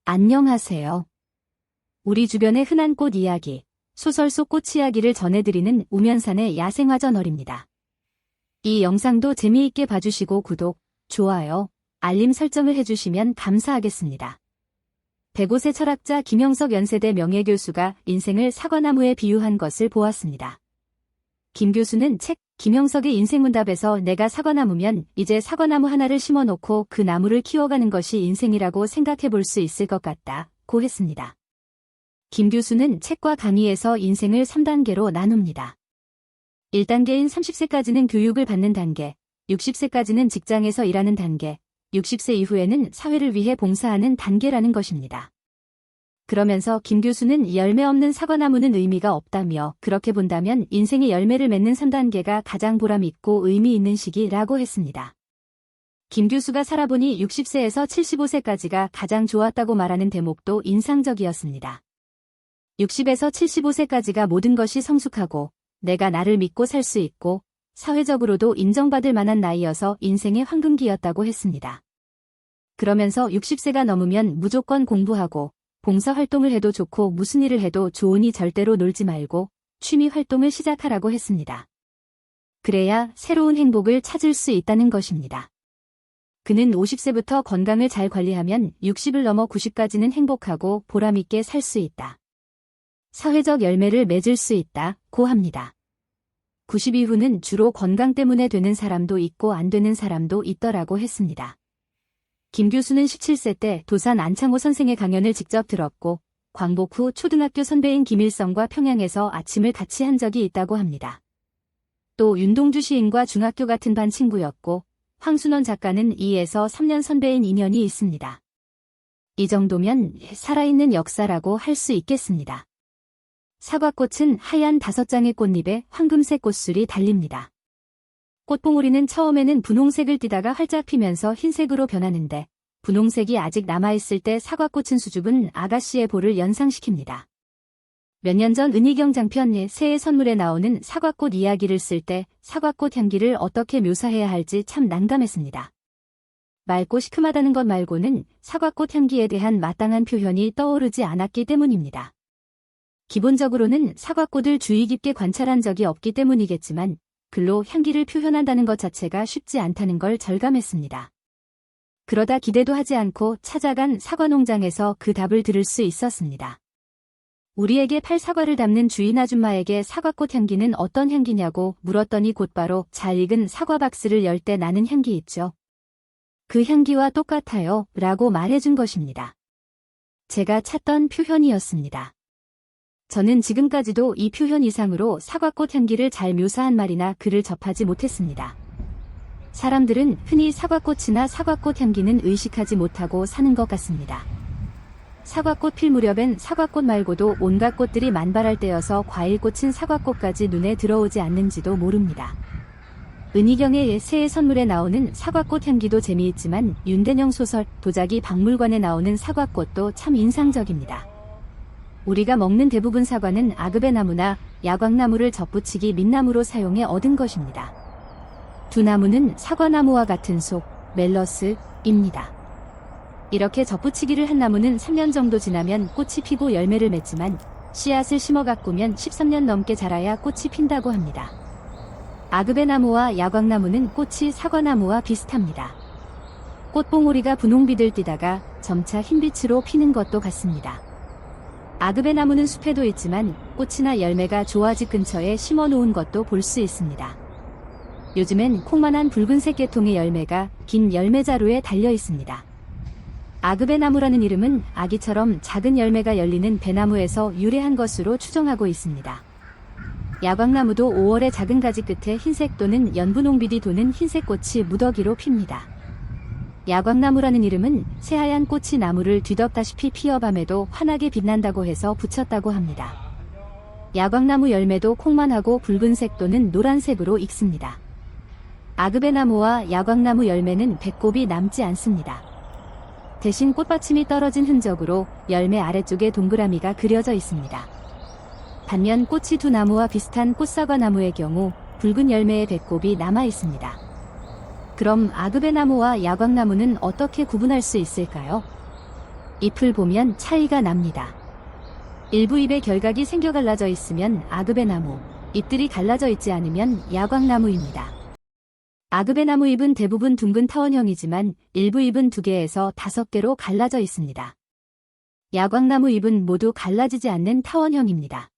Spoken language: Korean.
안녕하세요. 우리 주변의 흔한 꽃 이야기, 소설 속 꽃 이야기를 전해드리는 우면산의 야생화전월입니다. 이 영상도 재미있게 봐주시고 구독, 좋아요, 알림 설정을 해주시면 감사하겠습니다. 105세 철학자 김영석 연세대 명예교수가 인생을 사과나무에 비유한 것을 보았습니다. 김 교수는 책 김영석의 인생문답에서 내가 사과나무면 이제 사과나무 하나를 심어놓고 그 나무를 키워가는 것이 인생이라고 생각해 볼 수 있을 것 같다고 했습니다. 김 교수는 책과 강의에서 인생을 3단계로 나눕니다. 1단계인 30세까지는 교육을 받는 단계, 60세까지는 직장에서 일하는 단계, 60세 이후에는 사회를 위해 봉사하는 단계라는 것입니다. 그러면서 김 교수는 열매 없는 사과나무는 의미가 없다며 그렇게 본다면 인생의 열매를 맺는 3단계가 가장 보람있고 의미 있는 시기라고 했습니다. 김 교수가 살아보니 60세에서 75세까지가 가장 좋았다고 말하는 대목도 인상적이었습니다. 60에서 75세까지가 모든 것이 성숙하고 내가 나를 믿고 살 수 있고 사회적으로도 인정받을 만한 나이여서 인생의 황금기였다고 했습니다. 그러면서 60세가 넘으면 무조건 공부하고 봉사활동을 해도 좋고 무슨 일을 해도 좋으니 절대로 놀지 말고 취미활동을 시작하라고 했습니다. 그래야 새로운 행복을 찾을 수 있다는 것입니다. 그는 50세부터 건강을 잘 관리하면 60을 넘어 90까지는 행복하고 보람있게 살 수 있다. 사회적 열매를 맺을 수 있다고 합니다. 90 이후는 주로 건강 때문에 되는 사람도 있고 안 되는 사람도 있더라고 했습니다. 김 교수는 17세 때 도산 안창호 선생의 강연을 직접 들었고 광복 후 초등학교 선배인 김일성과 평양에서 아침을 같이 한 적이 있다고 합니다. 또 윤동주 시인과 중학교 같은 반 친구였고 황순원 작가는 2에서 3년 선배인 인연이 있습니다. 이 정도면 살아있는 역사라고 할 수 있겠습니다. 사과꽃은 하얀 5장의 꽃잎에 황금색 꽃술이 달립니다. 꽃봉오리는 처음에는 분홍색을 띠다가 활짝 피면서 흰색으로 변하는데 분홍색이 아직 남아있을 때 사과꽃은 수줍은 아가씨의 볼을 연상시킵니다. 몇 년 전 은희경 장편 새해 선물에 나오는 사과꽃 이야기를 쓸 때 사과꽃 향기를 어떻게 묘사해야 할지 참 난감했습니다. 맑고 시큼하다는 것 말고는 사과꽃 향기에 대한 마땅한 표현이 떠오르지 않았기 때문입니다. 기본적으로는 사과꽃을 주의 깊게 관찰한 적이 없기 때문이겠지만 글로 향기를 표현한다는 것 자체가 쉽지 않다는 걸 절감했습니다. 그러다 기대도 하지 않고 찾아간 사과농장에서 그 답을 들을 수 있었습니다. 우리에게 팔 사과를 담는 주인 아줌마에게 사과꽃 향기는 어떤 향기냐고 물었더니 곧바로 잘 익은 사과 박스를 열 때 나는 향기 있죠. 그 향기와 똑같아요 라고 말해준 것입니다. 제가 찾던 표현이었습니다. 저는 지금까지도 이 표현 이상으로 사과꽃 향기를 잘 묘사한 말이나 글을 접하지 못했습니다. 사람들은 흔히 사과꽃이나 사과꽃 향기는 의식하지 못하고 사는 것 같습니다. 사과꽃 필 무렵엔 사과꽃 말고도 온갖 꽃들이 만발할 때여서 과일꽃은 사과꽃까지 눈에 들어오지 않는지도 모릅니다. 은희경의 새해 선물에 나오는 사과꽃 향기도 재미있지만 윤대영 소설 도자기 박물관에 나오는 사과꽃도 참 인상적입니다. 우리가 먹는 대부분 사과는 아그베나무나 야광나무를 접붙이기 민나무로 사용해 얻은 것입니다. 두 나무는 사과나무와 같은 속, 멜러스입니다. 이렇게 접붙이기를 한 나무는 3년 정도 지나면 꽃이 피고 열매를 맺지만 씨앗을 심어 가꾸면 13년 넘게 자라야 꽃이 핀다고 합니다. 아그베나무와 야광나무는 꽃이 사과나무와 비슷합니다. 꽃봉오리가 분홍빛을 띠다가 점차 흰빛으로 피는 것도 같습니다. 아그베나무는 숲에도 있지만 꽃이나 열매가 좋아집 근처에 심어놓은 것도 볼 수 있습니다. 요즘엔 콩만한 붉은색 계통의 열매가 긴 열매자루에 달려 있습니다. 아그베나무라는 이름은 아기처럼 작은 열매가 열리는 배나무에서 유래한 것으로 추정하고 있습니다. 야광나무도 5월의 작은 가지 끝에 흰색 또는 연분홍빛이 도는 흰색 꽃이 무더기로 핍니다. 야광나무라는 이름은 새하얀 꽃이 나무를 뒤덮다시피 피어 밤에도 환하게 빛난다고 해서 붙였다고 합니다. 야광나무 열매도 콩만하고 붉은색 또는 노란색으로 익습니다. 아그베나무와 야광나무 열매는 배꼽이 남지 않습니다. 대신 꽃받침이 떨어진 흔적으로 열매 아래쪽에 동그라미가 그려져 있습니다. 반면 꽃이 두 나무와 비슷한 꽃사과나무의 경우 붉은 열매의 배꼽이 남아 있습니다. 그럼 아그베나무와 야광나무는 어떻게 구분할 수 있을까요? 잎을 보면 차이가 납니다. 일부 잎의 결각이 생겨 갈라져 있으면 아급의 나무, 잎들이 갈라져 있지 않으면 야광나무입니다. 아급의 나무 잎은 대부분 둥근 타원형이지만 일부 잎은 2개에서 5개로 갈라져 있습니다. 야광나무 잎은 모두 갈라지지 않는 타원형입니다.